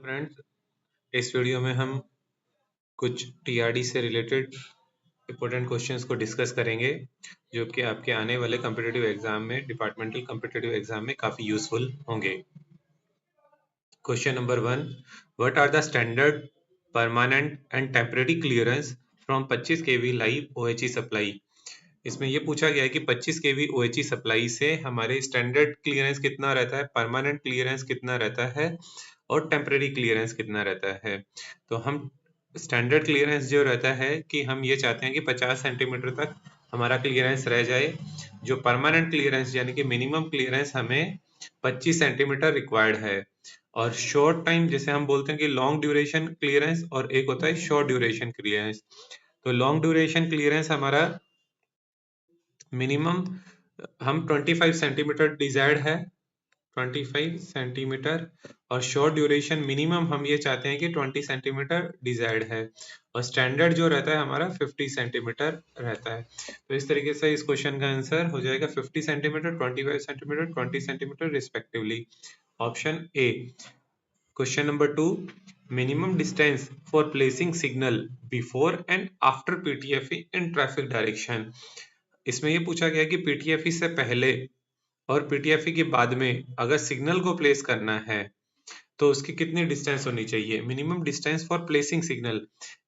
Friends, इस video में हम कुछ टीआरडी से रिलेटेड इंपॉर्टेंट क्वेश्चंस को डिस्कस करेंगे जो कि आपके आने वाले कॉम्पिटिटिव एग्जाम में, डिपार्टमेंटल कॉम्पिटिटिव एग्जाम में काफ़ी यूजफुल होंगे। Question number 1, what are the standard permanent and temporary clearance from 25 kV live OHE supply. इसमें ये पूछा गया है कि 25 kV OHE सप्लाई से हमारे स्टैंडर्ड क्लियरेंस कितना रहता है, परमानेंट क्लियरेंस कितना रहता है और टेम्परेरी क्लियरेंस कितना रहता है। तो हम स्टैंडर्ड क्लियरेंस जो रहता है कि हम ये चाहते हैं कि 50 सेंटीमीटर तक हमारा क्लियरेंस रह जाए। जो परमानेंट क्लियरेंस यानी कि मिनिमम क्लियरेंस हमें 25 सेंटीमीटर रिक्वायर्ड है। और शॉर्ट टाइम जैसे हम बोलते हैं कि लॉन्ग ड्यूरेशन क्लियरेंस और एक होता है शॉर्ट ड्यूरेशन क्लियरेंस। तो लॉन्ग ड्यूरेशन क्लियरेंस हमारा मिनिमम हम 25 सेंटीमीटर डिजायर्ड है, 25 सेंटीमीटर। और शॉर्ट ड्यूरेशन मिनिमम हम ये चाहते हैं कि 20 सेंटीमीटर डिजायर्ड है। और स्टैंडर्ड जो रहता है हमारा 50 सेंटीमीटर रहता है। तो इस तरीके से इस क्वेश्चन का आंसर हो जाएगा 50 centimetre, 25 centimetre, 20 centimetre respectively. Option A. Question number 2, minimum distance for placing signal before and after PTFE in traffic direction. इसमें ये पूछा गया कि PTFE से पहले और PTFE के बाद में अगर सिग्नल को प्लेस करना है तो उसकी कितनी डिस्टेंस होनी चाहिए। Minimum distance for placing signal,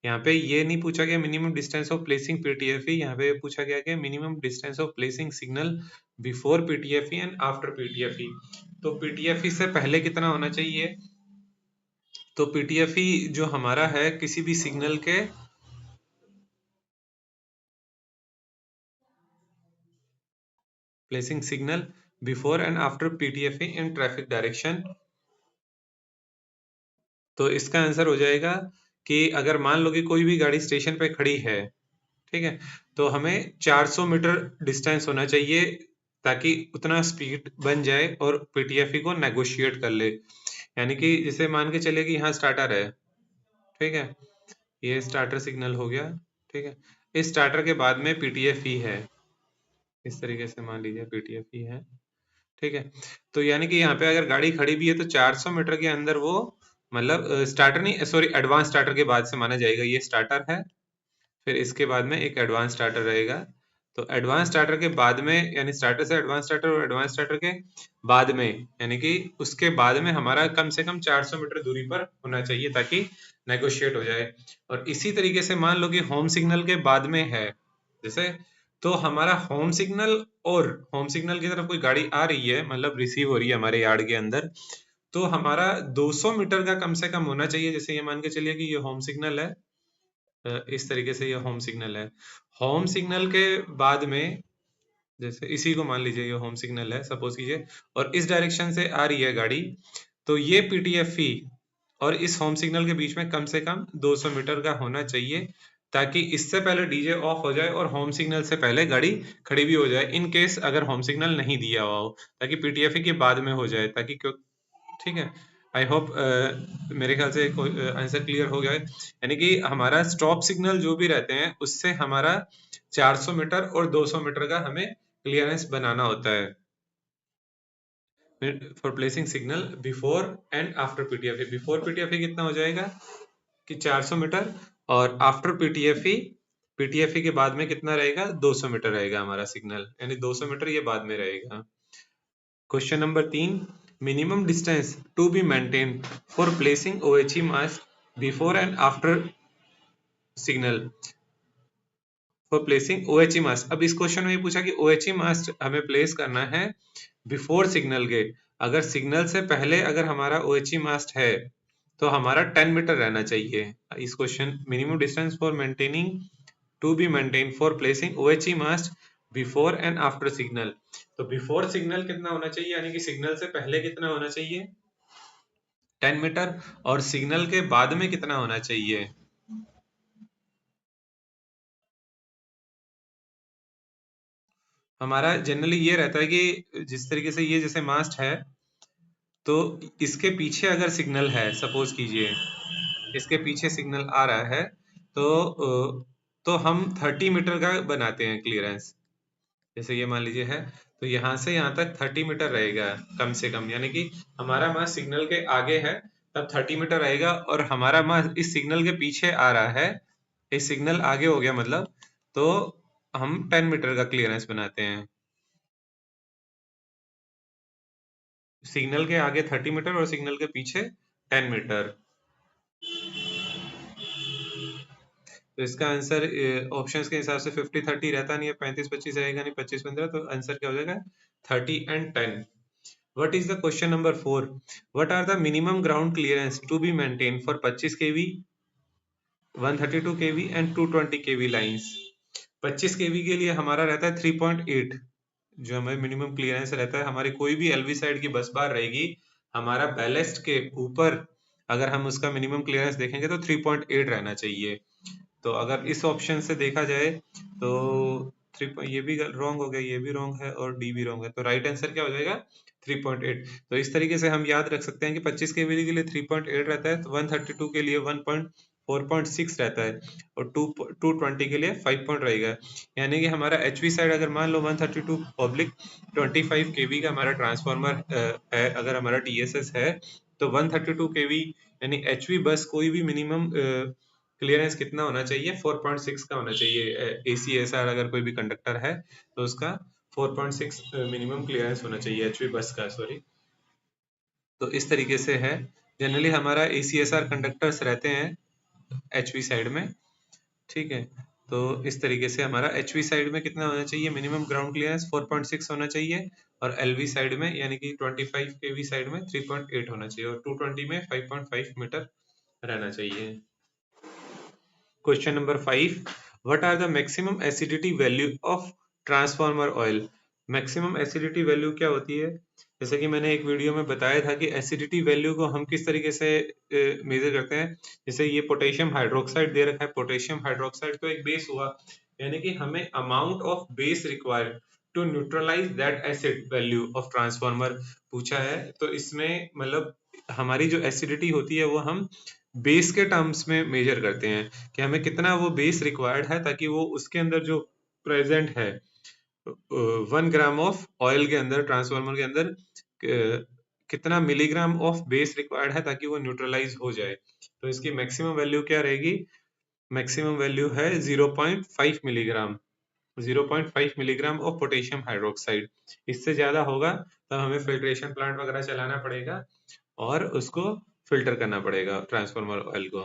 यहाँ पे ये नहीं पूछा गया minimum distance of placing PTFE, यहाँ पे पूछा गया कि minimum distance of placing signal before PTFE and after PTFE। तो PTFE से पहले कितना होना चाहिए, तो PTFE जो हमारा है किसी भी सिग्नल के placing signal before and after PTFE in traffic direction. तो इसका आंसर हो जाएगा कि अगर मान लो कि कोई भी गाड़ी स्टेशन पे खड़ी है, ठीक है, तो हमें 400 मीटर डिस्टेंस होना चाहिए ताकि उतना स्पीड बन जाए और PTFE को नेगोशिएट कर ले। यानी कि जैसे मान के चले कि यहाँ स्टार्टर है, ठीक है, ये स्टार्टर सिग्नल हो गया, ठीक है, इस स्टार्टर के बाद में PTFE है, इस तरीके से मान लीजिए PTFE है, ठीक है। तो यानी कि यहाँ पे अगर गाड़ी खड़ी भी है तो 400 मीटर के अंदर वो, मतलब स्टार्टर नहीं, सॉरी, एडवांस स्टार्टर के बाद से माना जाएगा। ये स्टार्टर है, फिर इसके बाद में एक एडवांस स्टार्टर रहेगा। तो एडवांस स्टार्टर के बाद में, यानी स्टार्टर से एडवांस स्टार्टर और एडवांस स्टार्टर के बाद में, यानी कि उसके बाद में हमारा कम से कम 400 मीटर दूरी पर होना चाहिए ताकि नेगोशिएट हो जाए। और इसी तरीके से मान लो कि होम सिग्नल के बाद में है जैसे, तो हमारा होम सिग्नल और होम सिग्नल की तरफ कोई गाड़ी आ रही है, मतलब रिसीव हो रही है हमारे यार्ड के अंदर, तो हमारा 200 मीटर का कम से कम होना चाहिए। जैसे ये मान के चलिए कि ये होम सिग्नल है, इस तरीके से ये होम सिग्नल है। होम सिग्नल के बाद में, जैसे इसी को मान लीजिए ये होम सिग्नल है सपोज कीजिए, और इस डायरेक्शन से आ रही है गाड़ी, तो ये PTFE और इस होम सिग्नल के बीच में कम से कम 200 मीटर का होना चाहिए ताकि इससे पहले डीजे ऑफ हो जाए और होम सिग्नल से पहले गाड़ी खड़ी भी हो जाए, इन केस अगर होम सिग्नल नहीं दिया हुआ हो, ताकि PTFE के बाद में हो जाए, ताकि क्यों, ठीक है। आई होप मेरे ख्याल से आंसर क्लियर हो गया है। यानी कि हमारा स्टॉप सिग्नल जो भी रहते हैं उससे हमारा 400 मीटर और 200 मीटर का हमें क्लियरेंस बनाना होता है for placing signal before and after PTFE। Before PTFE कितना हो जाएगा कि 400 मीटर, और आफ्टर PTFE के बाद में कितना रहेगा, 200 मीटर रहेगा हमारा सिग्नल, यानी 200 मीटर ये बाद में रहेगा। Question number 3, minimum distance to be maintain for placing OHE mast before and after signal for placing OHE mast. अब इस क्वेश्चन में ये पूछा कि OHE मास्ट हमें प्लेस करना है बिफोर सिग्नल के। अगर सिग्नल से पहले अगर हमारा OHE मास्ट है तो हमारा 10 मीटर रहना चाहिए। इस question minimum distance for maintaining to be maintain for placing OHE mast before and after signal. तो बिफोर सिग्नल कितना होना चाहिए, यानी कि सिग्नल से पहले कितना होना चाहिए, 10 मीटर, और सिग्नल के बाद में कितना होना चाहिए, हमारा जनरली ये रहता है कि जिस तरीके से ये जैसे मास्ट है तो इसके पीछे अगर सिग्नल है, सपोज कीजिए इसके पीछे सिग्नल आ रहा है, तो हम 30 मीटर का बनाते हैं क्लियरेंस। जैसे ये मान लीजिए है, तो यहाँ से यहाँ तक 30 मीटर रहेगा कम से कम, यानी कि हमारा मास सिग्नल के आगे है तब 30 मीटर आएगा, और हमारा मास इस सिग्नल के पीछे आ रहा है, इस सिग्नल आगे हो गया मतलब, तो हम 10 मीटर का क्लियरेंस बनाते हैं। सिग्नल के आगे 30 मीटर और सिग्नल के पीछे 10 मीटर। तो इसका आंसर ऑप्शंस के हिसाब से 50-30 रहता नहीं है, 35-25 रहेगा नहीं, 25-15, तो आंसर क्या हो जाएगा 30 and 10। What is the question number 4? What are the minimum ground clearance to be maintained for 25 kV, 132 kV and 220 kV lines? 25 kV के लिए हमारा रहता है 3.8, जो हमें मिनिमम क्लियरेंस रहता है। हमारी कोई भी एलवी साइड की बस बार रहेगी, हमारा बैलेस्ट के ऊपर अगर हम उसका मिनिमम क्लियरेंस देखेंगे तो 3.8 रहना चाहिए। तो अगर इस ऑप्शन से देखा जाए तो ये भी रॉन्ग हो गया, ये भी रॉन्ग है और डी भी रॉन्ग है, तो राइट आंसर क्या हो जाएगा 3.8। तो इस तरीके से हम याद रख सकते हैं कि 25 केवी के लिए 3.8 रहता है, तो 132 के लिए 4.6 रहता है, और 220 के लिए 5 पॉइंट रहेगा। यानी कि हमारा एचवी साइड अगर मान लो 132 पब्लिक 25 केवी का हमारा ट्रांसफार्मर है, अगर हमारा टीएसएस है, तो 132 केवी यानी एचवी बस कोई भी मिनिमम क्लियरेंस कितना होना चाहिए 4.6 का होना चाहिए। एसीएसआर अगर कोई भी कंडक्टर है तो उसका 4.6 मिनिमम क्लियरेंस होना चाहिए एचवी बस का, सॉरी। तो इस तरीके से है, जनरली हमारा एसीएसआर कंडक्टर्स रहते हैं एचवी साइड में, ठीक है। तो इस तरीके से हमारा एचवी साइड में कितना होना चाहिए मिनिमम ग्राउंड क्लियरेंस 4.6 होना चाहिए, और एलवी साइड में यानी कि 25 केवी साइड में 3.8 होना चाहिए, और 220 में 5.5 मीटर रहना चाहिए। Question number 5, what are the maximum acidity value of transformer oil? Maximum acidity value क्या होती है? जैसे कि मैंने एक वीडियो में बताया था कि एसिडिटी वैल्यू को हम किस तरीके से मेजर करते हैं। जैसे ये पोटेशियम हाइड्रोक्साइड दे रखा है, पोटेशियम हाइड्रोक्साइड तो एक बेस हुआ, यानी कि हमें amount of base required to neutralise that acid value of transformer पूछा है। तो इसमें मतलब हमारी जो एसिडिटी होती है वो हम बेस के टर्म्स में मेजर करते हैं कि हमें कितना वो बेस रिक्वायर्ड है, ताकि वो उसके अंदर जो प्रेजेंट है 1 ग्राम ऑफ ऑयल के अंदर, ट्रांसफार्मर के अंदर कितना मिलीग्राम ऑफ बेस रिक्वायर्ड है ताकि वो न्यूट्रलाइज हो जाए। तो इसकी मैक्सिमम वैल्यू क्या रहेगी? मैक्सिमम वैल्यू है 0.5 milligram, 0.5 milligram of potassium hydroxide. इससे ज्यादा होगा तब हमें फिल्ट्रेशन प्लांट वगैरह चलाना पड़ेगा और उसको फिल्टर करना पड़ेगा ट्रांसफार्मर ऑयल को।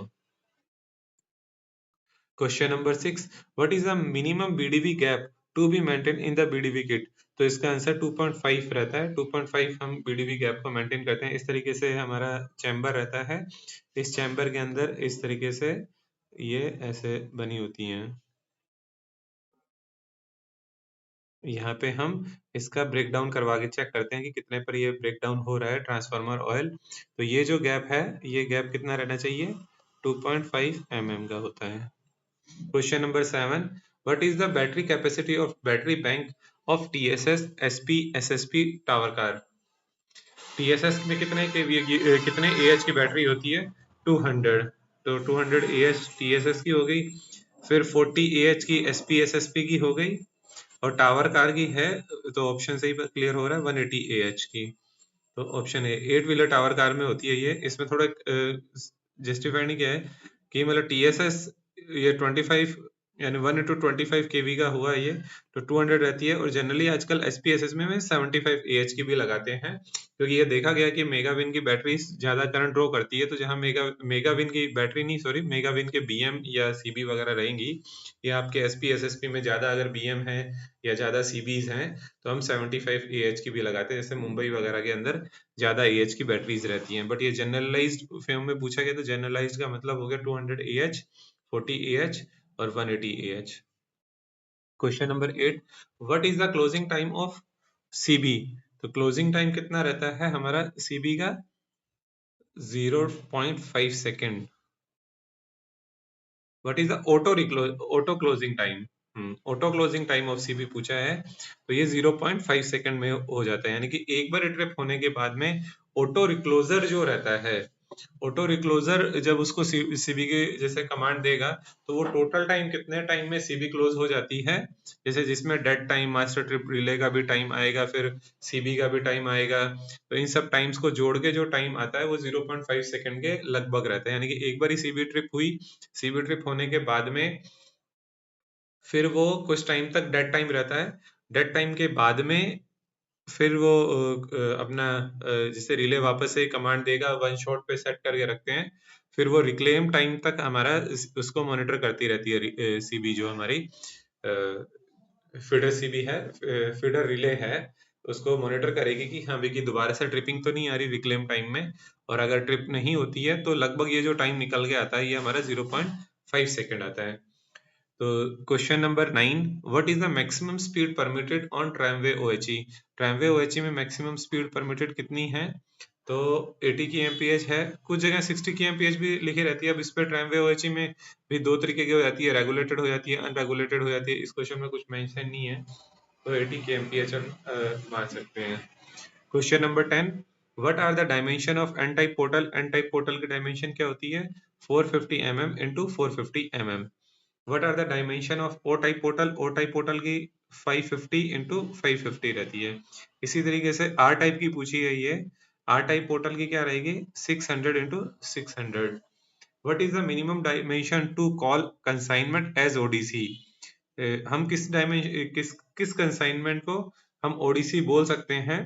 Question number 6, what is the minimum BDV gap to be maintain in the BDV kit? तो इसका आंसर 2.5 रहता है। 2.5 हम बीडीवी गैप को मेंटेन करते हैं। इस तरीके से हमारा चैम्बर रहता है, इस चैम्बर के अंदर इस तरीके से ये ऐसे बनी होती हैं। यहाँ पे हम इसका ब्रेक डाउन करवा के चेक करते हैं कि कितने पर ये ब्रेक डाउन हो रहा है ट्रांसफार्मर ऑयल। तो ये जो गैप है, ये गैप कितना रहना चाहिए 2.5 mm का होता है। Question number 7, what is the battery capacity of battery bank of TSS SP SSP tower car? TSS में कितने एएच की बैटरी होती है 200, तो 200 एएच टीएसएस की हो गई, फिर 40 एएच की एसपी एसएसपी की हो गई, और टावर कार की है तो ऑप्शन से ही क्लियर हो रहा है 180 एएच की। तो ऑप्शन है 8 व्हीलर टावर कार में होती है ये। इसमें थोड़ा जस्टिफाई नहीं किया है कि मतलब टीएसएस ये 25 यानी 1:25 केवी का हुआ ये, तो 200 रहती है, और जनरली आजकल एसपीएसएस में 75 एएच की भी लगाते हैं, क्योंकि ये देखा गया कि मेगाविन की बैटरी ज्यादा करंट ड्रॉ करती है। तो जहां मेगाविन की बैटरी नहीं, सॉरी, मेगाविन के बीएम या सीबी वगैरह रहेंगी, या आपके एसपीएसएसपी में ज्यादा अगर बीएम है या ज्यादा सीबीज हैं, तो हम 75 एएच की भी लगाते हैं। जैसे मुंबई वगैरह के अंदर ज्यादा एएच की बैटरीज रहती हैं, बट ये जनरलाइज्ड फॉर्म में पूछा गया, तो जनरलाइज्ड का मतलब हो गया 200 एएच, 40 एएच और 180 AH. Question number 8, what is the closing time of CB? तो क्लोजिंग टाइम कितना रहता है हमारा सीबी का 0.5 second. What is the auto closing time? Auto closing time of CB पूछा है, तो ये 0.5 सेकेंड में हो जाता है, यानी कि एक बार ट्रिप होने के बाद में ऑटो रिक्लोजर जो रहता है ऑटो रिक्लोजर जब उसको सीबी के जैसे कमांड देगा तो वो टोटल टाइम कितने टाइम में सीबी क्लोज हो जाती है, जैसे जिसमें dead time, master trip relay का भी टाइम आएगा, फिर सीबी का भी टाइम आएगा, तो इन सब टाइम्स को जोड़ के जो टाइम आता है वो 0.5 सेकंड के लगभग रहता है। यानी कि एक बार ही सीबी ट्रिप हुई, सीबी ट्रिप होने के बाद में फिर वो कुछ टाइम तक डेड टाइम रहता है, डेड टाइम के बाद में फिर वो अपना जैसे रिले वापस से कमांड देगा, वन शॉट पे सेट करके रखते हैं, फिर वो रिक्लेम टाइम तक हमारा उसको मॉनिटर करती रहती है सीबी जो हमारी फीडर सीबी है, फीडर रिले है, उसको मॉनिटर करेगी कि हाँ भाई कि दोबारा से ट्रिपिंग तो नहीं आ रही रिक्लेम टाइम में, और अगर ट्रिप नहीं होती है तो लगभग ये जो टाइम निकल के आता है ये हमारा 0.5 सेकेंड आता है। तो question number 9, what is the maximum speed permitted on tramway OHE? Tramway OHE में मैक्सिमम स्पीड परमिटेड कितनी है? तो 80 की एमपीएच है, कुछ जगह 60 की एमपीएच भी लिखी रहती है। अब इस पे ट्रैमवे ओएचई में भी दो तरीके की हो जाती है, रेगुलेटेड हो जाती है, अनरेगुलेटेड हो जाती है। इस क्वेश्चन में कुछ मेंशन नहीं है, तो 80 की एमपीएच हम मान सकते हैं। Question number 10, what are the dimension of N type portal? N type portal की डायमेंशन क्या होती है? 450 mm into 450 mm। What are the dimension of O type portal? O type portal की 550 इंटू 550 रहती है। इसी तरीके से आर टाइप की पूछी गई है, आर टाइप पोर्टल की क्या रहेगी? 600 into 600। What is the minimum dimension to call consignment as ODC? हम किस डायमेंशन किस कंसाइनमेंट को हम ओडीसी बोल सकते हैं,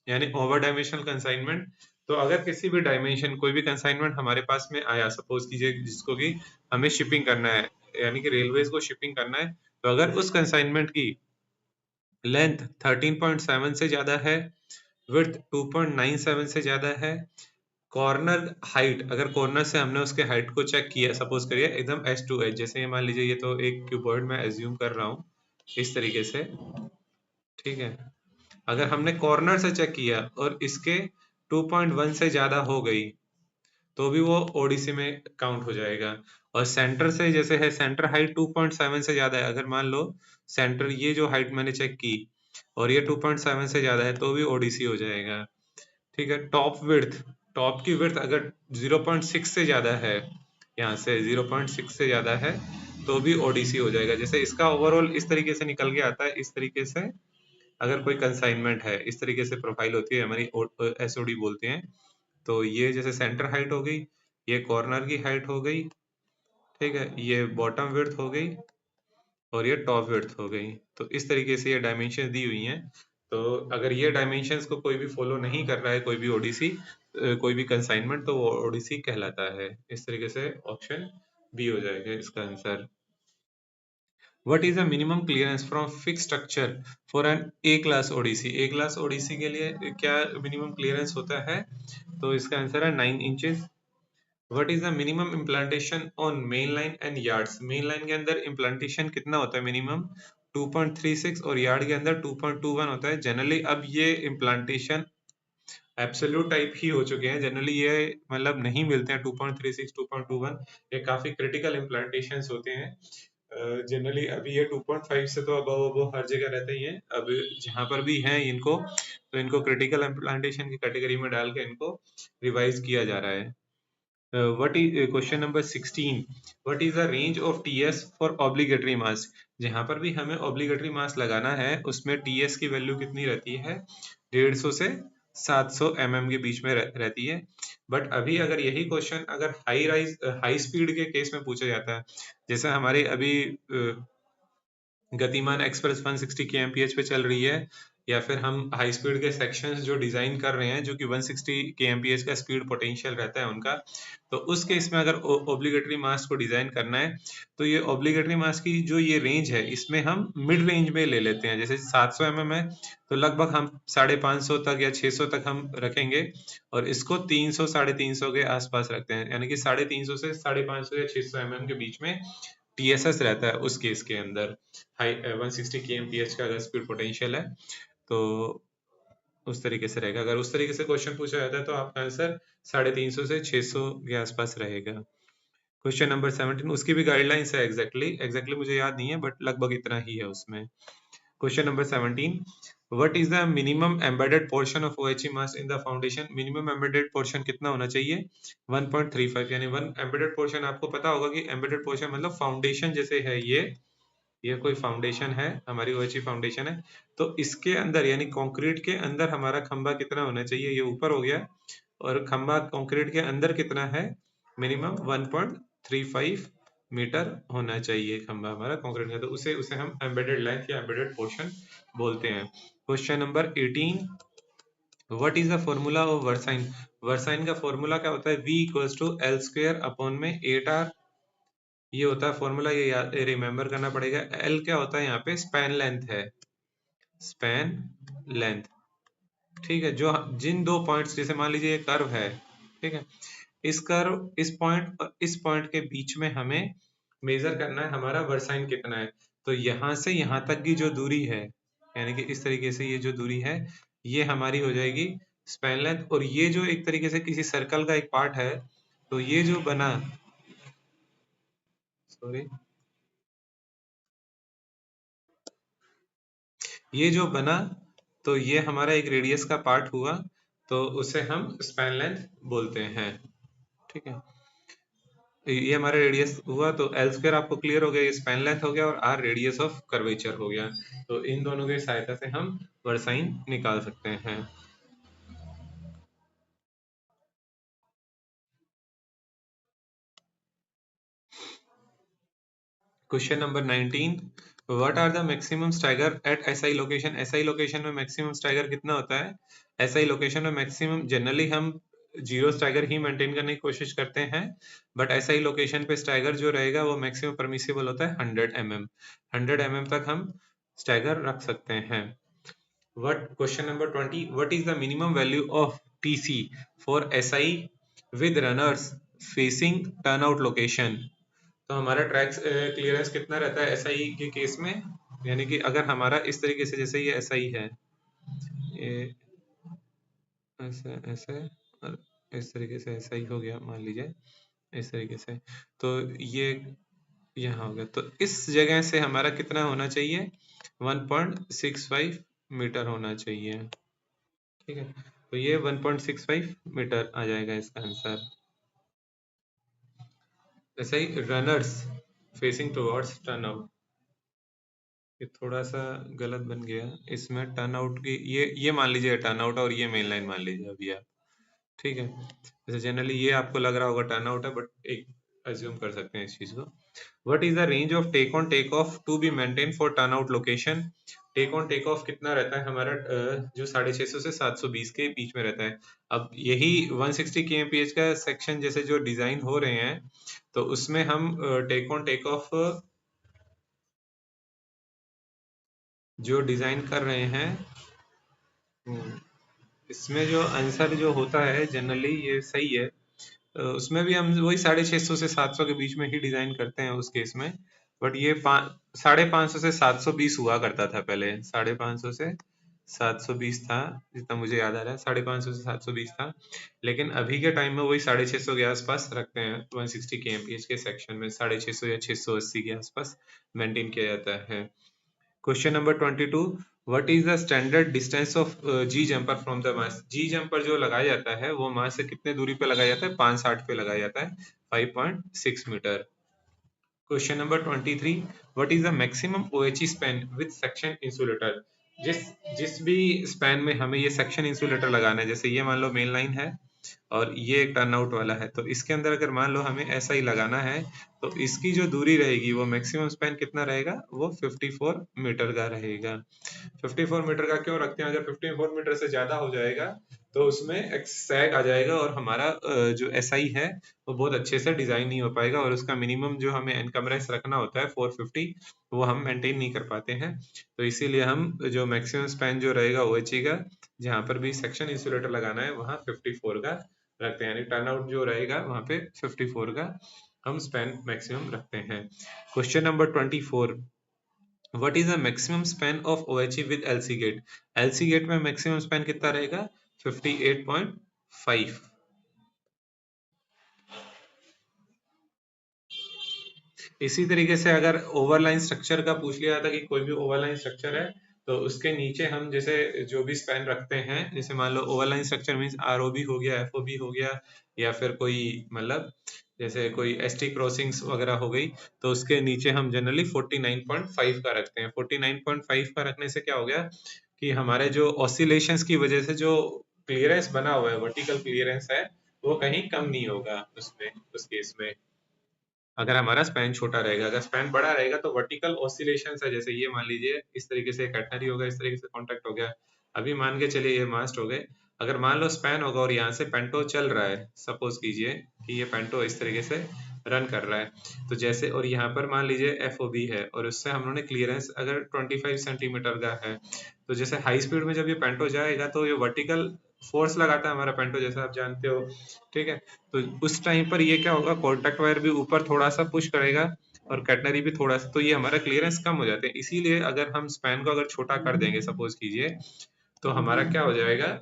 यानी ओवर डायमेंशनल कंसाइनमेंट? तो अगर किसी भी डायमेंशन कोई भी कंसाइनमेंट हमारे पास में आया, सपोज कीजिए जिसको कि हमें शिपिंग करना है, यानी कि रेलवेज को शिपिंग करना है, तो अगर उस कंसाइनमेंट की लेंथ 13.7 से ज्यादा है, विड्थ 2.97 से ज्यादा है, कॉर्नर हाइट, अगर कॉर्नर से हमने उसके हाइट को चेक किया, सपोज करिए एकदम एज टू एज, जैसे ये मान लीजिए ये तो एक क्यूबॉइड में एज्यूम कर रहा हूँ इस तरीके से, ठीक है, अगर हमने कॉर्नर से चेक किया और इसके 2.1 से ज्यादा हो गई तो भी वो ओडीसी में काउंट हो जाएगा। और सेंटर से जैसे है, सेंटर हाइट 2.7 से ज्यादा है, अगर मान लो सेंटर ये जो हाइट मैंने चेक की और ये 2.7 से ज्यादा है तो भी ओडीसी हो जाएगा। ठीक है, टॉप विड्थ, टॉप की विड्थ अगर 0.6 से ज्यादा है, यहाँ से 0.6 से ज्यादा है तो भी ओडीसी हो जाएगा। जैसे इसका ओवरऑल इस तरीके से निकल के आता है, इस तरीके से अगर कोई कंसाइनमेंट है, इस तरीके से प्रोफाइल होती है हमारी, एसओडी बोलते हैं। तो ये जैसे सेंटर हाइट हो गई, ये कॉर्नर की हाइट हो गई, ठीक है, ये बॉटम विड्थ हो गई और ये टॉप विड्थ हो गई। तो इस तरीके से ये डायमेंशन दी हुई हैं। तो अगर ये डायमेंशंस को कोई भी फॉलो नहीं कर रहा है, कोई भी ओडीसी, कोई भी कंसाइनमेंट, तो वो ओडीसी कहलाता है। इस तरीके से ऑप्शन बी हो जाएगा इसका answer. What is the minimum clearance from fixed structure for an A class ODC? A class ODC के लिए क्या मिनिमम क्लियरेंस होता है? तो इसका आंसर है 9 inches. What is the minimum implantation on main line and yards? Main line के अंदर इम्प्लांटेशन कितना होता है मिनिमम? 2.36 और यार्ड के अंदर 2.21 होता है जनरली। अब ये इम्प्लांटेशन एब्सोल्यूट टाइप ही हो चुके हैं जनरली, ये मतलब नहीं मिलते हैं 2.36 2.21, ये काफी क्रिटिकल इम्प्लांटेशंस होते हैं जनरली। अभी ये 2.5 से तो अब हर जगह रहते ही हैं, अब जहाँ पर भी हैं इनको, तो इनको क्रिटिकल इम्प्लांटेशन की कैटेगरी में डाल के इनको रिवाइज किया जा रहा है। what is question number 16, what is the range of TS for obligatory mass? जहाँ पर भी हमें obligatory mass लगाना है उसमें TS की वैल्यू कितनी रहती है? 150 से 700 mm के बीच में रहती है। बट अभी अगर यही क्वेश्चन अगर हाई स्पीड के केस में पूछा जाता है, जैसे हमारे अभी गतिमान एक्सप्रेस 160 के एमपीएच पे चल रही है, या फिर हम हाई स्पीड के सेक्शंस जो डिजाइन कर रहे हैं जो कि 160 के एमपीएच का स्पीड पोटेंशियल रहता है उनका, तो उस केस में अगर ऑब्लिगेटरी मास को डिजाइन करना है तो ये ऑब्लिगेटरी मास की जो ये रेंज है इसमें हम मिड रेंज में ले लेते हैं। जैसे 700 mm है तो लगभग हम 550 तक या 600 तक हम रखेंगे, और इसको 300 350 के आसपास रखते हैं, यानी कि 350 से 550 या 600 mm के बीच में टीएसएस रहता है उस केस के अंदर। हाई 160 kmph का अगर स्पीड पोटेंशियल है तो उस तरीके से रहेगा। अगर उस तरीके से क्वेश्चन पूछा जाता है तो आपका आंसर 350 से 600 के आसपास रहेगा। क्वेश्चन नंबर 17, उसकी भी गाइडलाइंस है, एग्जैक्टली मुझे याद नहीं है बट लगभग इतना ही है उसमें। Question number 17, what is the minimum embedded portion of OHE mass in the foundation? Minimum embedded portion कितना होना चाहिए? 1.35, यानी वन एम्बेडेड पोर्शन आपको पता होगा कि एम्बेडेड पोर्शन मतलब फाउंडेशन जैसे है ये कोई फाउंडेशन है, हमारी OHE फाउंडेशन है, तो इसके अंदर यानी कंक्रीट के अंदर हमारा खंभा कितना होना चाहिए? ये ऊपर हो गया, और खंभा कंक्रीट के अंदर कितना है? मिनिमम 1.35 मीटर होना चाहिए खंभा हमारा कंक्रीट का, तो उसे उसे हम एम्बेडेड लेंथ या एम्बेडेड पोर्शन बोलते हैं। Question number 18, what is the formula of versine? Versine का फॉर्मूला क्या होता है? V equals to L square upon में 8R, ये होता है फॉर्मूला, ये याद रिमेम्बर करना पड़ेगा। एल क्या होता है? यहाँ पे स्पैन लेंथ है, स्पैन लेंथ, ठीक है। जो जिन दो पॉइंट्स, जैसे मान लीजिए ये कर्व है, ठीक है, इस कर्व, इस पॉइंट और इस पॉइंट के बीच में हमें मेजर करना है हमारा वर्साइन कितना है। तो यहाँ से यहाँ तक की जो दूरी है, यानी कि इस तरीके से ये जो दूरी है, ये हमारी हो जाएगी स्पैन लेंथ। और ये जो एक तरीके से किसी सर्कल का एक पार्ट है, तो ये जो बना, सॉरी, ये जो बना, तो ये हमारा एक रेडियस का पार्ट हुआ, तो उसे हम स्पैन लेंथ बोलते हैं, ठीक है। ये हमारा रेडियस हुआ, तो एल स्क्वायर आपको क्लियर हो गया, ये स्पैन लेंथ हो गया, और आर रेडियस ऑफ कर्वेचर हो गया। तो इन दोनों की सहायता से हम वर्साइन निकाल सकते हैं। Question number 19, what are the maximum stagger at SI location? SI location में मैक्सिमम स्टैगर कितना होता है? एसआई लोकेशन में मैक्सिमम, जनरली हम जीरो स्टैगर ही मेंटेन करने की कोशिश करते हैं, बट एसआई लोकेशन पे स्टैगर जो रहेगा वो मैक्सिमम परमिसिबल होता है 100 mm। 100 mm तक हम स्टैगर रख सकते हैं। Question number 20, what is the minimum value of TC for SI with runners facing turnout location? तो हमारा ट्रैक क्लियरेंस कितना रहता है SI के केस में? यानी कि अगर हमारा इस तरीके से, जैसे ये SI है, ये ऐसे ऐसे, और इस तरीके से SI हो गया, मान लीजिए इस तरीके से, तो ये यहाँ हो गया, तो इस जगह से हमारा कितना होना चाहिए? 1.65 मीटर होना चाहिए, ठीक है। तो ये 1.65 मीटर आ जाएगा इसका आंसर। ऐसे ही runners facing towards turn out, ये थोड़ा सा गलत बन गया, इसमें टर्न आउट की, ये मान लीजिए टर्न आउट, और ये मेन लाइन मान लीजिए अभी आप, ठीक है। जैसे जनरली ये आपको लग रहा होगा टर्न आउट है, बट एक अज्यूम कर सकते हैं इस चीज को। What is the range of take on take off to be maintain for turn out location? Take on take off कितना रहता है हमारा? जो 650 से 720 के बीच में रहता है। अब यही 160 kmph का सेक्शन जैसे जो डिजाइन हो रहे हैं, तो उसमें हम टेक ऑन टेक ऑफ जो डिजाइन कर रहे हैं, हम्म, इसमें जो आंसर जो होता है जनरली ये सही है। उसमें भी हम वही 650 से 700 के बीच में ही डिजाइन करते हैं उस केस में, बट ये 550 से 720 हुआ करता था पहले, 550 से 720 था, जितना मुझे याद आ रहा है 550 से 720 था। लेकिन अभी के टाइम में वही 650 के आसपास रखते हैं, 160 kmph के सेक्शन में 650 या 680 के आसपास मेंटेन किया जाता है। Question number 22, what is the standard distance of G jumper from the mast? G jumper जो लगाया जाता है वो मास से कितने दूरी पे लगाया जाता है? 560 पे लगाया जाता है, 5.6 metre. Question number 23, what is the maximum OHE span with section insulator? जिस जिस भी स्पैन में हमें ये सेक्शन इंसुलेटर लगाना है, जैसे ये मान लो मेन लाइन है और ये एक टर्न आउट वाला है, तो इसके अंदर अगर मान लो हमें ऐसा ही लगाना है, तो इसकी जो दूरी रहेगी वो मैक्सिमम स्पैन कितना रहेगा? वो 54 मीटर का रहेगा। 54 मीटर का क्यों रखते हैं? अगर 54 मीटर से ज्यादा हो जाएगा तो उसमें एक सैग आ जाएगा, और हमारा जो SI है वो बहुत अच्छे से डिजाइन नहीं हो पाएगा, और उसका मिनिमम जो हमें एनकमरेंस रखना होता है 450, वो हम मेंटेन नहीं कर पाते हैं। तो इसीलिए हम जो मैक्सिमम स्पैन जो रहेगा OHE का, जहाँ पर भी सेक्शन इंसुलेटर लगाना है वहाँ 54 का रखते हैं, यानी टर्न आउट जो रहेगा वहाँ पे 54 का हम स्पैन मैक्सिमम रखते हैं। Question number 24, what is the maximum span of OHE with LC gate? LC gate में मैक्सिमम स्पैन कितना रहेगा? 58.5। इसी तरीके से अगर ओवरलाइन स्ट्रक्चर का पूछ लिया था कि कोई भी ओवरलाइन स्ट्रक्चर है, तो उसके नीचे हम जैसे जो भी स्पैन रखते हैं, जैसे मान लो ओवरलाइन स्ट्रक्चर मींस आरओबी हो गया, एफओबी हो गया, या फिर कोई मतलब जैसे कोई एसटी क्रॉसिंग्स वगैरह हो गई, तो उसके नीचे हम जनरली 49.5 का रखते हैं। 49.5 का रखने से क्या हो गया कि हमारे जो ऑसिलेशंस की वजह से जो क्लियरेंस बना हुआ है, वर्टिकल क्लियरेंस है, वो कहीं कम नहीं होगा उसमें, उस केस में अगर हमारा स्पैन छोटा रहेगा। अगर स्पैन बड़ा रहेगा तो वर्टिकल ऑसिलेशंस है, जैसे ये मान लीजिए इस तरीके से कैटनरी होगा, इस तरीके से कॉन्टैक्ट हो गया, अभी मान के चलिए ये मास्ट हो गए। अगर मान लो स्पैन होगा और यहाँ से पेंटो चल रहा है, सपोज कीजिए कि ये पेंटो इस तरीके से रन कर रहा है, तो जैसे और यहाँ पर मान लीजिए एफओबी है और उससे हम लोगों ने क्लियरेंस अगर 25 सेंटीमीटर का है, तो जैसे हाई स्पीड में जब ये पेंटो जाएगा तो ये वर्टिकल फोर्स लगाता है हमारा पेंटो, जैसा आप जानते हो, ठीक है। तो उस टाइम पर ये क्या होगा, कॉन्टैक्ट वायर भी ऊपर थोड़ा सा पुश करेगा और कैटनरी भी थोड़ा सा, तो ये हमारा क्लियरेंस कम हो जाते हैं। इसीलिए अगर हम स्पैन को अगर छोटा कर देंगे सपोज कीजिए, तो हमारा क्या हो जाएगा,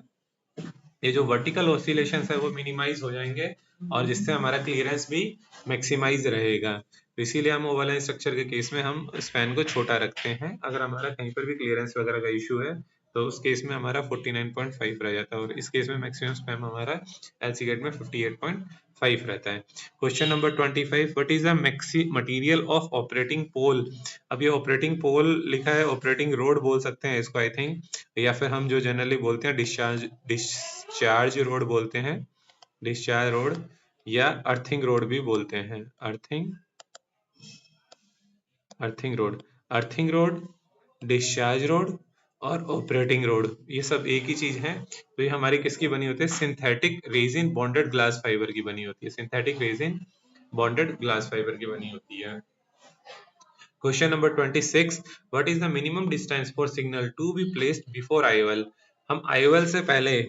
ये जो वर्टिकल ऑसिलेशंस है वो मिनिमाइज हो जाएंगे और जिससे हमारा क्लियरेंस भी मैक्सिमाइज रहेगा। तो इसीलिए हम ओवरलाइन स्ट्रक्चर के केस में हम स्पैन को छोटा रखते हैं। अगर हमारा कहीं पर भी क्लियरेंस वगैरह का इशू है तो उस केस में हमारा 49.5 रह जाता है, और इस केस में मैक्सिमम स्पैन हमारा एलसी गेट में 58.5 रहता है। Question number 25, what is the maxi material of operating pole. अब ये ऑपरेटिंग पोल लिखा है, ऑपरेटिंग रोड बोल सकते हैं इसको आई थिंक, या फिर हम जो जनरली बोलते हैं डिस्चार्ज रोड बोलते हैं, डिस्चार्ज रोड या अर्थिंग रोड भी बोलते हैं, earthing road, earthing road, discharge road और ऑपरेटिंग रोड, ये सब एक ही चीज है। तो ये हमारी किसकी बनी होती है, synthetic resin bonded glass fibre की बनी होती है, synthetic resin bonded glass fibre की बनी होती है। Question number 26, what is the minimum distance for signal to be placed before IOL. हम आईओएल से पहले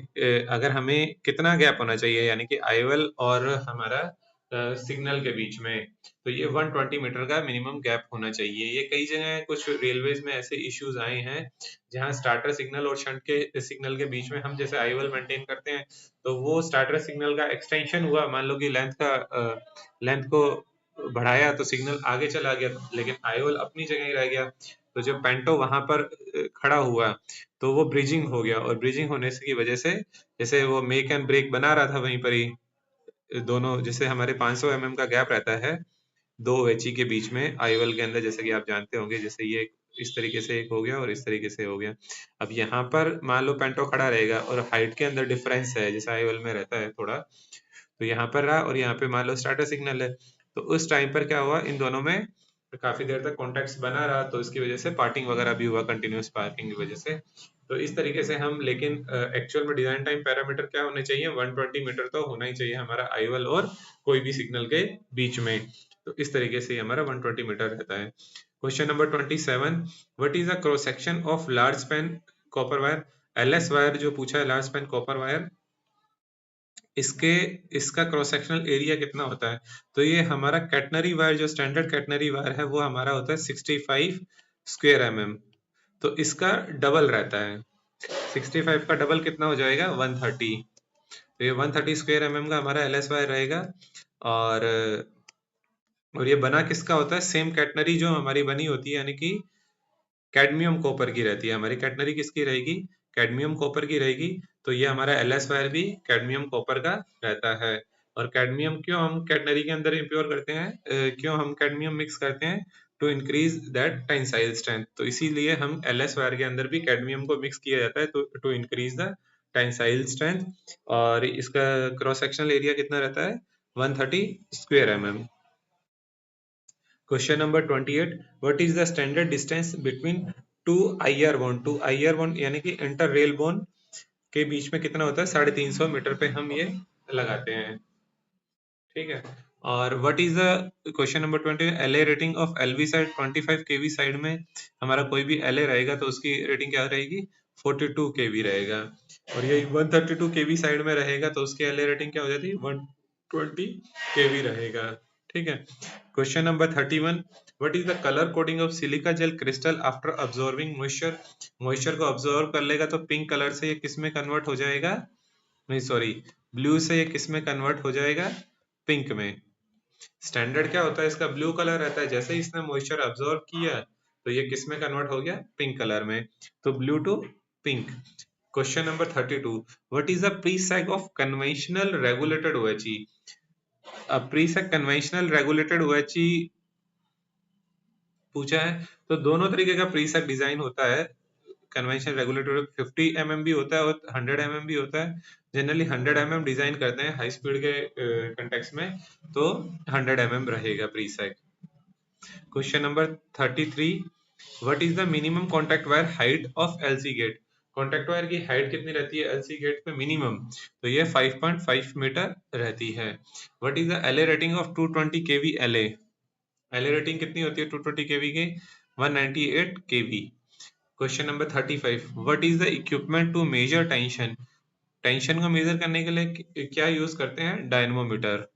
अगर हमें कितना गैप होना चाहिए, यानी कि आईओएल और हमारा सिग्नल के बीच में, तो ये 120 मीटर का मिनिमम गैप होना चाहिए। ये कई जगह कुछ रेलवेज में ऐसे इश्यूज आए हैं जहां स्टार्टर सिग्नल और शंट के सिग्नल के बीच में हम जैसे आईओएल मेंटेन करते हैं, तो वो स्टार्टर सिग्नल का एक्सटेंशन हुआ, मान लो कि लेंथ को बढ़ाया तो सिग्नल आगे चला गया, लेकिन आईओएल अपनी जगह ही रह गया। तो जब पेंटो वहां पर खड़ा हुआ तो वो ब्रिजिंग हो गया, और ब्रिजिंग होने से की वजह से जैसे वो मेक एंड ब्रेक बना रहा था वहीं पर ही, दोनों जैसे हमारे 500 mm का गैप रहता है दो वेची के बीच में आईओएल के अंदर, जैसे कि आप जानते होंगे, जैसे ये इस तरीके से एक हो गया और इस तरीके से हो गया। अब यहाँ पर मान लो पेंटो खड़ा रहेगा और हाइट के अंदर डिफरेंस है जैसे आईओएल में रहता है थोड़ा, तो यहाँ पर रहा और यहाँ पे मान लो स्टार्टर सिग्नल है, तो उस टाइम पर क्या हुआ, इन दोनों में काफी देर तक कॉन्टेक्ट बना रहा, तो इसकी वजह से पार्टिंग वगैरह भी हुआ, कंटिन्यूस पार्किंग की वजह से। तो इस तरीके से हम, लेकिन एक्चुअल में डिजाइन टाइम पैरामीटर क्या होने चाहिए, 120 मीटर तो होना ही चाहिए हमारा आईओएल और कोई भी सिग्नल के बीच में। तो इस तरीके से हमारा 120 मीटर रहता है। Question number 27, what is the cross section of large span copper wire. LS wire जो पूछा है, लार्ज स्पैन कॉपर वायर, इसके इसका क्रॉस सेक्शनल एरिया कितना होता है। तो ये हमारा कैटनरी वायर, जो स्टैंडर्ड कैटनरी वायर है, वो हमारा होता है 65 स्क्वायर mm, तो इसका डबल रहता है। 65 का डबल कितना हो जाएगा, 130। तो ये 130 स्क्वायर mm का हमारा एलएस वायर रहेगा। और ये बना किसका होता है, सेम कैटनरी जो हमारी बनी होती है, यानी कि कैडमियम कॉपर की रहती है हमारी कैटनरी, किसकी रहेगी, कैडमियम कॉपर की रहेगी। तो ये हमारा एलएस वायर भी कैडमियम कॉपर का रहता है। और कैडमियम क्यों हम कैटनरी के अंदर इम्प्योर करते हैं, क्यों हम कैडमियम मिक्स करते हैं, to increase that tensile strength. तो इसीलिए हम एलएस वायर के अंदर भी कैडमियम को मिक्स किया जाता है to increase the tensile strength. और इसका क्रॉस सेक्शनल एरिया कितना रहता है, 130 square mm। Question number 28, what is the standard distance between two IR bond. Two IR bond यानी कि इंटर रेल बॉन्ड के बीच में कितना होता है, 350 मीटर पे हम ये लगाते हैं, ठीक है। और what is the question number 20, LA rating of LV side. 25 kV side में हमारा कोई भी एलए रहेगा तो उसकी रेटिंग क्या रहेगी, 42 केवी रहेगा। और ये 132 केवी साइड में रहेगा तो उसकी एलए रेटिंग क्या हो जाती है, 120 केवी रहेगा, ठीक है। Question number 31, what is the colour coding of silica gel crystal after absorbing moisture. Moisture को अब्सॉर्ब कर लेगा तो पिंक कलर से ये किस में कन्वर्ट हो जाएगा, नहीं सॉरी, ब्लू से ये किस में कन्वर्ट हो जाएगा, पिंक में। स्टैंडर्ड क्या होता है इसका, ब्लू कलर रहता है। जैसे ही इसने मॉइस्चर अब्सॉर्ब किया तो ये किस में कन्वर्ट हो गया? पिंक कलर में। तो blue to pink. Question number 32, what is the presag of conventional regulated OHE? अब प्रीसेग कन्वेंशनल रेगुलेटेड OHE पूछा है, तो दोनों तरीके का प्रीसेग डिजाइन होता है। कन्वेंशनल रेगुलेटेड 50 mm भी होता है और 100 mm भी होता है। जनरली 100 mm डिजाइन करते हैं हाई स्पीड के कंटेक्स्ट में, तो 100 mm रहेगा presag. Question number 33, what is the minimum contact wire height of LC गेट? कॉन्टैक्ट वायर की हाइट कितनी रहती है LC गेट पे मिनिमम? तो ये 5.5 मीटर रहती है। What is the LA rating of 220 kV LA? LA rating कितनी होती है 220 kV की? 198 kV। Question number 35, what is the equipment to measure tension? Tension को मेजर करने के लिए क्या यूज करते हैं? Dynamometer.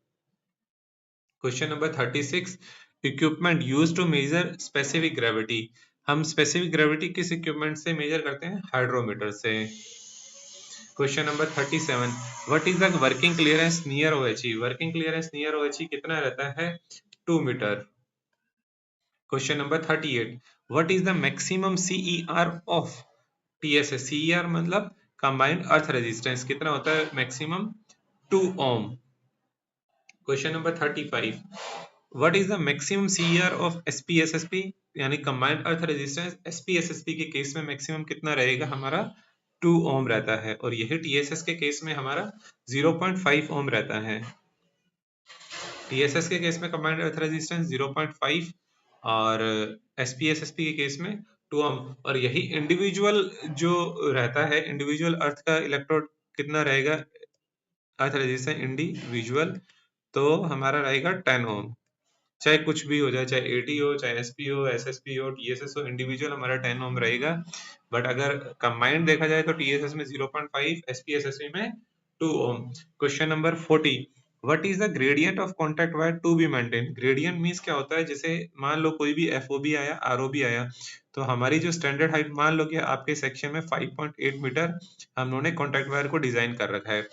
Question number 36, equipment use to measure specific gravity? हम स्पेसिफिक ग्रेविटी किस इक्विपमेंट से मेजर करते हैं? हाइड्रोमीटर से। Question number 37, what is the working clearance near OHE? Working clearance near OHE कितना रहता है? 2 metre. Question number 38, what is the maximum CER of TSS? CER मतलब कंबाइंड अर्थ रेजिस्टेंस कितना होता है maximum? 2 ohm. Question number 35, what is the maximum CER of SPSSP यानी combined earth resistance? SPSSP के case में मैक्सिमम कितना रहेगा हमारा? 2 ओम रहता है, और यही TSS के केस में हमारा 0.5 ओम रहता है। TSS के केस में कंबाइंड अर्थ रेजिस्टेंस 0.5 और SPSSP के केस में 2 ओम। और यही इंडिविजुअल जो रहता है, इंडिविजुअल अर्थ का इलेक्ट्रोड कितना रहेगा अर्थ रेजिस्टेंस इंडिविजुअल? तो हमारा रहेगा 10 ओम। चाहे कुछ भी हो जाए, चाहे AT हो, चाहे SP हो, SSP हो, TSS हो, इंडिविजुअल हमारा 10 ओम रहेगा। बट अगर कंबाइंड देखा जाए तो TSS में 0.5, SPSSP में 2 ohm. Question number 40, what is the gradient of contact wire to be maintain? Gradient means क्या होता है? जैसे मान लो कोई भी FOB आया, ROB आया, तो हमारी जो स्टैंडर्ड हाइट, मान लो कि आपके सेक्शन में 5.8 मीटर हम लोगों ने कॉन्टैक्ट वायर को डिजाइन कर रखा है।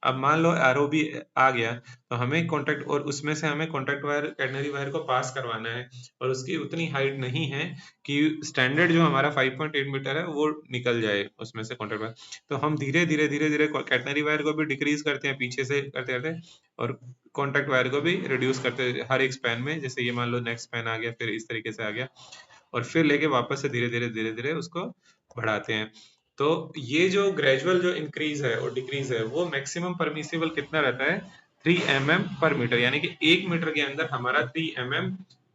अब मान लो ROB आ गया, तो हमें कॉन्टैक्ट, और उसमें से हमें कॉन्टैक्ट वायर, कैटनरी वायर को पास करवाना है, और उसकी उतनी हाइट नहीं है कि स्टैंडर्ड जो हमारा 5.8 मीटर है वो निकल जाए उसमें से कॉन्टैक्ट वायर। तो हम धीरे धीरे धीरे धीरे कैटनरी वायर को भी डिक्रीज करते हैं, पीछे से करते करते, और कॉन्टैक्ट वायर को भी रिड्यूस करते हैं हर एक स्पैन में। जैसे ये मान लो नेक्स्ट स्पैन आ गया, फिर इस तरीके से आ गया, और फिर लेके वापस से धीरे धीरे उसको बढ़ाते हैं। तो ये जो ग्रेजुअल जो इंक्रीज है और डिक्रीज है, वो मैक्सिमम परमिसिबल कितना रहता है? 3 mm पर मीटर, यानी कि 1 मीटर के अंदर हमारा 3 mm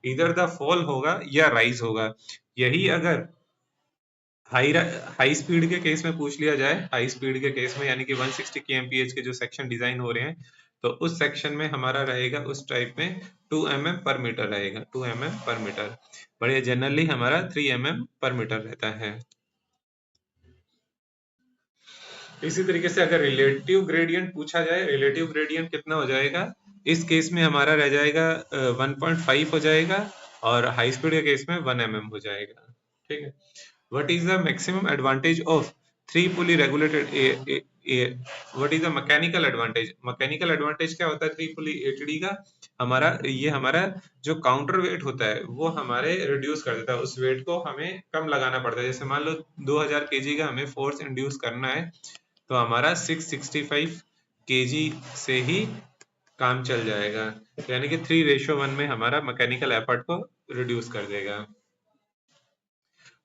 इधर द फॉल होगा या राइज होगा। यही अगर हाई स्पीड के केस में पूछ लिया जाए, हाई स्पीड के केस में यानी कि 160 kmph के जो सेक्शन डिजाइन हो रहे हैं, तो उस सेक्शन में हमारा रहेगा उस टाइप में 2 mm पर मीटर रहेगा, 2 mm पर मीटर। बढ़िया, जनरली हमारा 3 mm पर मीटर रहता है। इसी तरीके से अगर रिलेटिव ग्रेडियंट पूछा जाए, रिलेटिव ग्रेडियंट कितना हो जाएगा? इस केस में हमारा रह जाएगा 1.5 हो जाएगा, और हाई स्पीड के केस में 1 mm हो जाएगा। ठीक है। What is the maximum advantage of 3 pulley regulated what is the mechanical advantage? Mechanical advantage क्या होता है 3 पुली ATD का? हमारा जो काउंटर वेट होता है वो हमारे रिड्यूस कर देता है, उस वेट को हमें कम लगाना पड़ता है। जैसे मान लो 2000 kg का हमें फोर्स इंड्यूस करना है, तो हमारा 665 kg से ही काम चल जाएगा, यानी कि 3:1 में हमारा मैकेनिकल एफर्ट को रिड्यूस कर देगा।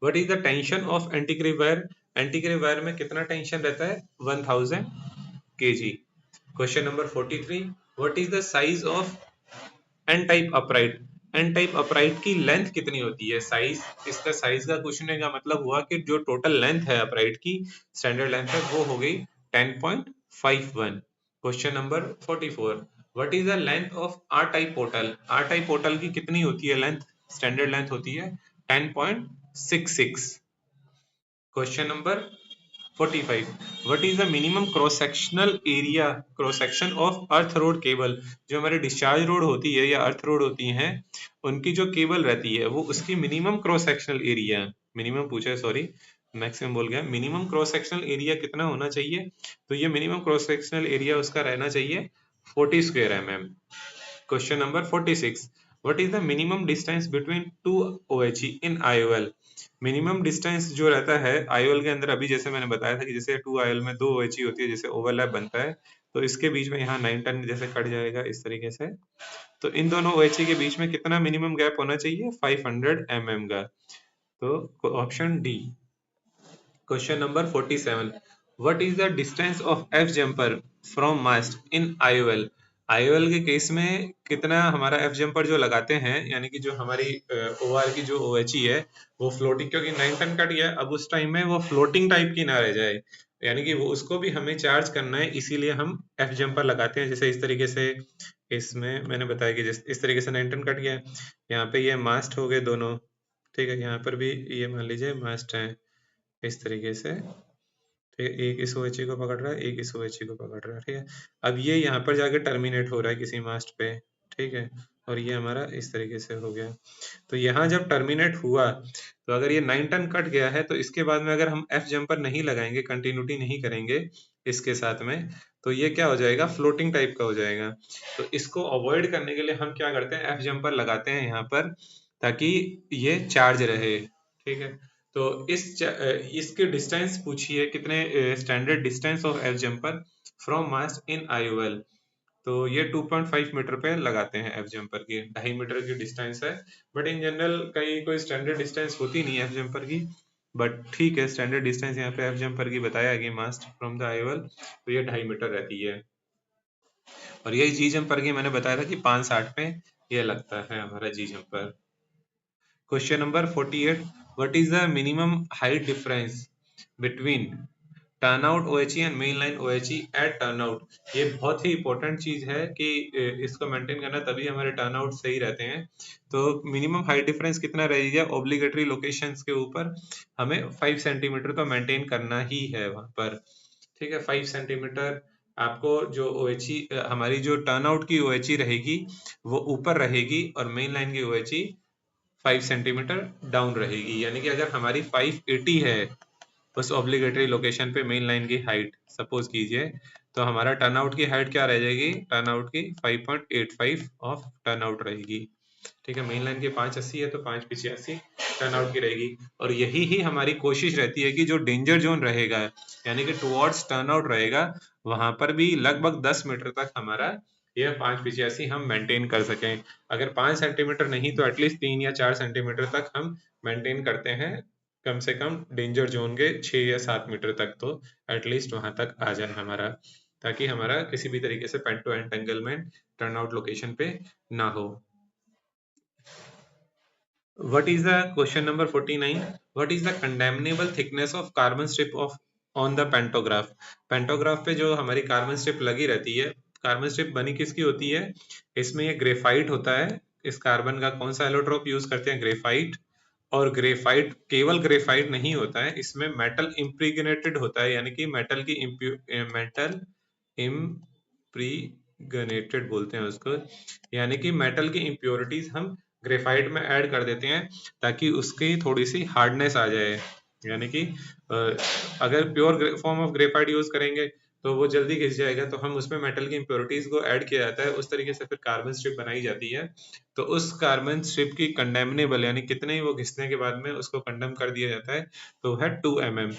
What is the tension of anticreep wire? Anticreep wire में कितना टेंशन रहता है? 1000 kg। Question number 43, what is the size of N type upright? N type upright की लेंथ कितनी होती है? साइज, इसका साइज का पूछने का मतलब हुआ कि जो टोटल लेंथ है अपराइट की, स्टैंडर्ड लेंथ है, वो हो गई 10.51। Question number 44, what is the length of R type portal? R type portal की कितनी होती है लेंथ? स्टैंडर्ड लेंथ होती है 10.66। Question number 45, what is the minimum cross sectional area, cross section of earth road cable? जो हमारी discharge road होती है या अर्थ रोड होती हैं, उनकी जो केबल रहती है वो उसकी minimum cross sectional area, minimum पूछा है, सॉरी मैक्सिमम बोल गया, मिनिमम क्रॉस सेक्शनल एरिया कितना होना चाहिए? तो ये मिनिमम क्रॉस सेक्शनल एरिया उसका रहना चाहिए 40 square mm। Question number 46, what is the minimum distance between to OHE in IOL? Minimum distance जो रहता है IOL के अंदर, अभी जैसे मैंने बताया था कि जैसे 2 IOL में 2 OHE होती है, जैसे ओवरलैप बनता है, तो इसके बीच में यहाँ 9 टन जैसे कट जाएगा इस तरीके से। तो इन दोनों OHE के बीच में कितना मिनिमम गैप होना चाहिए? 500 mm का। तो option D. Question number 47, what is the distance of F jumper from mast in IOL? IOL के केस में कितना हमारा एफ जंपर जो लगाते हैं, यानी कि जो हमारी OR की जो OHE है वो फ्लोटिंग, क्योंकि 9 टन कट गया, अब उस टाइम में वो फ्लोटिंग टाइप की ना रह जाए, यानी कि वो उसको भी हमें चार्ज करना है, इसीलिए हम एफ जंपर लगाते हैं। जैसे इस तरीके से, इसमें मैंने बताया कि जिस इस तरीके से 9 टन कट गया है, यहाँ पे ये मास्ट हो गए दोनों, ठीक है, यहाँ पर भी ये मान लीजिए मास्ट है इस तरीके से, ठीक है, एक इस OHE को पकड़ रहा है, एक इस OHE को पकड़ रहा है, ठीक है। अब ये यहाँ पर जाके टर्मिनेट हो रहा है किसी मास्ट पे, ठीक है, और ये हमारा इस तरीके से हो गया। तो यहाँ जब टर्मिनेट हुआ, तो अगर ये 9 टन कट गया है, तो इसके बाद में अगर हम एफ जंपर नहीं लगाएंगे, कंटिन्यूटी नहीं करेंगे इसके साथ में, तो ये क्या हो जाएगा? फ्लोटिंग टाइप का हो जाएगा। तो इसको अवॉइड करने के लिए हम क्या करते हैं? एफ जंपर लगाते हैं यहाँ पर, ताकि ये चार्ज रहे, ठीक है। तो इसके डिस्टेंस पूछिए, कितने standard distance of F jumper from mast in IOL? तो ये 2.5 मीटर पे लगाते हैं एफ जंपर की, 2.5 मीटर की डिस्टेंस है, बट इन जनरल कहीं कोई स्टैंडर्ड डिस्टेंस होती नहीं है एफ जंपर की, बट ठीक है, स्टैंडर्ड डिस्टेंस यहाँ पे एफ जंपर की बताया गया मास्ट फ्रॉम द IOL, तो ये 2.5 मीटर रहती है। और यही जी जंपर की मैंने बताया था कि 560 पे ये लगता है हमारा G jumper. Question number 48, what is the minimum height difference between turnout OHE and main line OHE at turnout? ये बहुत ही इंपॉर्टेंट चीज है कि इसको मेंटेन करना, तभी हमारे टर्नआउट सही रहते हैं। तो मिनिमम हाइट डिफरेंस कितना रहेगा? ऑब्लिगेटरी लोकेशंस के ऊपर हमें 5 सेंटीमीटर तो मेंटेन करना ही है वहां पर, ठीक है। 5 सेंटीमीटर आपको जो OHE हमारी जो टर्नआउट की OHE रहेगी वो ऊपर रहेगी, और मेन लाइन की OHE 5 सेंटीमीटर डाउन रहेगी, यानी कि अगर हमारी 580 है उस ऑब्लिगेटरी लोकेशन पे मेन लाइन की हाइट, सपोज कीजिए, तो हमारा टर्नआउट की हाइट क्या रह जाएगी? टर्नआउट की 5.85 ऑफ टर्नआउट रहेगी, ठीक है। मेन लाइन की 580 है तो 585 टर्नआउट की रहेगी, और यही ही हमारी कोशिश रहती है कि जो डेंजर जोन रहेगा, यानी कि टुवर्ड्स टर्नआउट रहेगा, वहां पर भी लगभग 10 मीटर तक हमारा यह 585 हम मेंटेन कर सकें। अगर 5 सेंटीमीटर नहीं तो एटलीस्ट 3 या 4 सेंटीमीटर तक हम मेंटेन करते हैं, कम से कम डेंजर जोन के 6 या 7 मीटर तक तो एटलीस्ट वहां तक आ जाए हमारा, ताकि हमारा किसी भी तरीके से paint to entanglement turnout location पे ना हो। What is the question number 49? What is the condemnable thickness of carbon strip of on the pantograph? Pantograph पे जो हमारी कार्बन स्ट्रिप लगी रहती है, कार्बन स्ट्रिप बनी किसकी होती है? इसमें ये ग्रेफाइट होता है। इस कार्बन का कौन सा एलोट्रोप यूज करते हैं? ग्रेफाइट। और ग्रेफाइट केवल ग्रेफाइट नहीं होता है, इसमें मेटल इम्प्रीगनेटेड होता है, यानी कि मेटल की मेटल इम्प्रीगनेटेड बोलते हैं उसको, यानी कि मेटल की इम्प्योरिटीज हम ग्रेफाइट में ऐड कर देते हैं, ताकि उसकी थोड़ी सी हार्डनेस आ जाए, यानी कि अगर pure form of graphite use करेंगे तो वो जल्दी घिस जाएगा, तो हम उसमें मेटल की इम्प्योरिटीज को ऐड किया जाता है, उस तरीके से फिर कार्बन स्ट्रिप बनाई जाती है। तो उस कार्बन स्ट्रिप की कंडेमनेबल, यानी कितने ही वो घिसने के बाद में उसको कंडेम कर दिया जाता है, तो है 2 mm।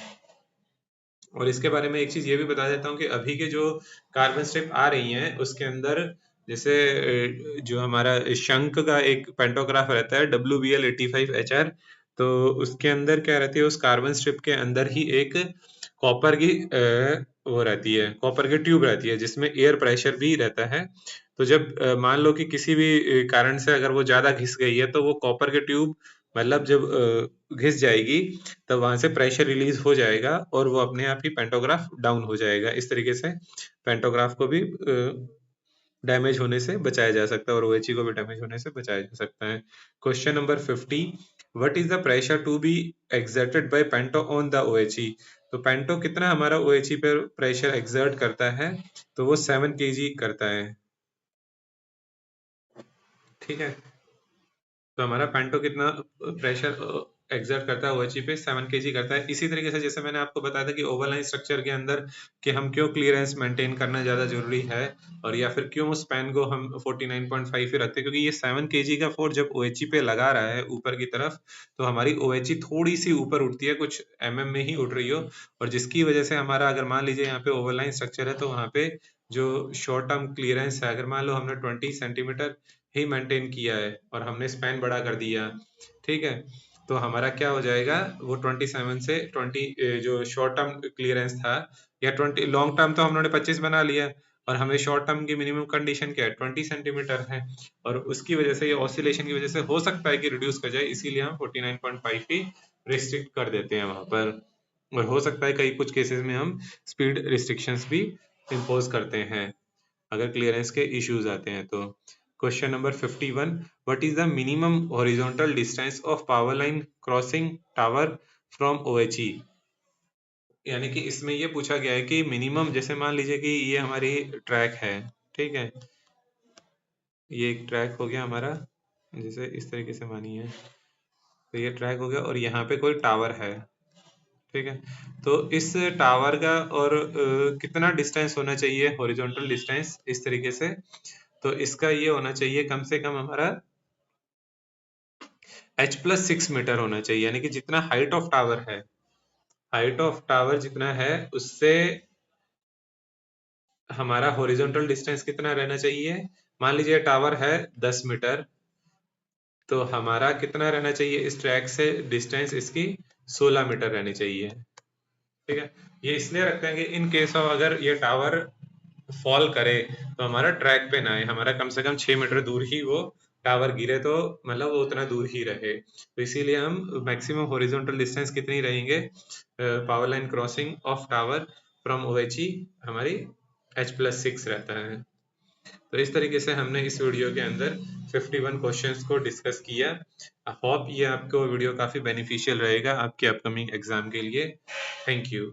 और इसके बारे में एक चीज ये भी बता देता हूँ कि अभी के जो कार्बन स्ट्रिप आ रही हैं उसके अंदर, जैसे जो हमारा शंक का एक पेंटोग्राफ रहता है WBL85HR, तो उसके अंदर क्या रहती है? उस कार्बन स्ट्रिप के अंदर ही एक कॉपर की वो रहती है, कॉपर की ट्यूब रहती है, जिसमें एयर प्रेशर भी रहता है। तो जब मान लो कि किसी भी कारण से अगर वो ज्यादा घिस गई है, तो वो कॉपर की ट्यूब मतलब जब घिस जाएगी, तब वहां से प्रेशर रिलीज हो जाएगा और वो अपने आप ही पेंटोग्राफ डाउन हो जाएगा। इस तरीके से पेंटोग्राफ को भी डैमेज होने से बचाया जा सकता है, और OHE को भी डैमेज होने से बचाया जा सकता है। Question number 50, what is the pressure to be exerted by panto on the OHE? तो पेंटो कितना हमारा OHE पर प्रेशर एक्सर्ट करता है? तो वो 7 kg करता है, ठीक है। तो हमारा पेंटो कितना प्रेशर एग्जर्ट करता है OHE पे 7 kg करता है। इसी तरीके से जैसे मैंने आपको बताया था कि ओवरलाइन स्ट्रक्चर के अंदर कि हम क्यों क्लियरेंस मेंटेन करना ज़्यादा जरूरी है, और या फिर क्यों स्पैन को हम 49.5 ही रखते हैं, क्योंकि ये 7 kg का फोर्स जब OHE पे लगा रहा है ऊपर की तरफ, तो हमारी OHE थोड़ी सी ऊपर उठती है, कुछ mm में ही उठ रही हो, और जिसकी वजह से हमारा, अगर मान लीजिए यहाँ पे ओवरलाइन स्ट्रक्चर है, तो वहाँ पे जो शॉर्ट टर्म क्लियरेंस है, अगर मान लो हमने 20 सेंटीमीटर ही मेंटेन किया है और हमने स्पैन बड़ा कर दिया, ठीक है, तो हमारा क्या हो जाएगा, वो 27 से 20 जो शॉर्ट टर्म क्लियरेंस था, या 20 लॉन्ग टर्म तो हम लोगों ने 25 बना लिया, और हमें शॉर्ट टर्म की मिनिमम कंडीशन क्या है, 20 सेंटीमीटर है, और उसकी वजह से, ये ऑसिलेशन की वजह से हो सकता है कि रिड्यूस कर जाए, इसीलिए हम 49.5 ही रिस्ट्रिक्ट कर देते हैं वहां पर, और हो सकता है कई कुछ केसेस में हम स्पीड रिस्ट्रिक्शंस भी इम्पोज करते हैं अगर क्लियरेंस के इश्यूज आते हैं तो। Question number 51, what is the minimum horizontal distance of power line crossing tower from OHE? यानी कि इसमें ये पूछा गया है कि मिनिमम, जैसे मान लीजिए कि ये हमारी ट्रैक है, ठीक है, ये एक ट्रैक हो गया हमारा, जैसे इस तरीके से मानिए, तो ये ट्रैक हो गया और यहाँ पे कोई टावर है, ठीक है, तो इस टावर का और कितना डिस्टेंस होना चाहिए, हॉरिजॉन्टल डिस्टेंस, इस तरीके से, तो इसका ये होना चाहिए कम से कम हमारा h+6 मीटर होना चाहिए, यानी कि जितना हाइट ऑफ टावर है, हाइट ऑफ टावर जितना है, उससे हमारा हॉरिजॉन्टल डिस्टेंस कितना रहना चाहिए। मान लीजिए टावर है 10 मीटर, तो हमारा कितना रहना चाहिए, इस ट्रैक से डिस्टेंस इसकी 16 मीटर रहनी चाहिए, ठीक है। ये इसलिए रखते हैं कि इन केस ऑफ अगर ये टावर फॉल करे तो हमारा ट्रैक पे ना आए, हमारा कम से कम 6 मीटर दूर ही वो टावर गिरे, तो मतलब वो उतना दूर ही रहे, तो इसीलिए हम मैक्सिमम हॉरिजॉन्टल डिस्टेंस कितनी रहेंगे power line crossing of tower from OHE, हमारी h+6 रहता है। तो इस तरीके से हमने इस वीडियो के अंदर 51 क्वेश्चंस को डिस्कस किया। होप ये आपको वीडियो काफ़ी बेनिफिशियल रहेगा आपके अपकमिंग एग्जाम के लिए। Thank you.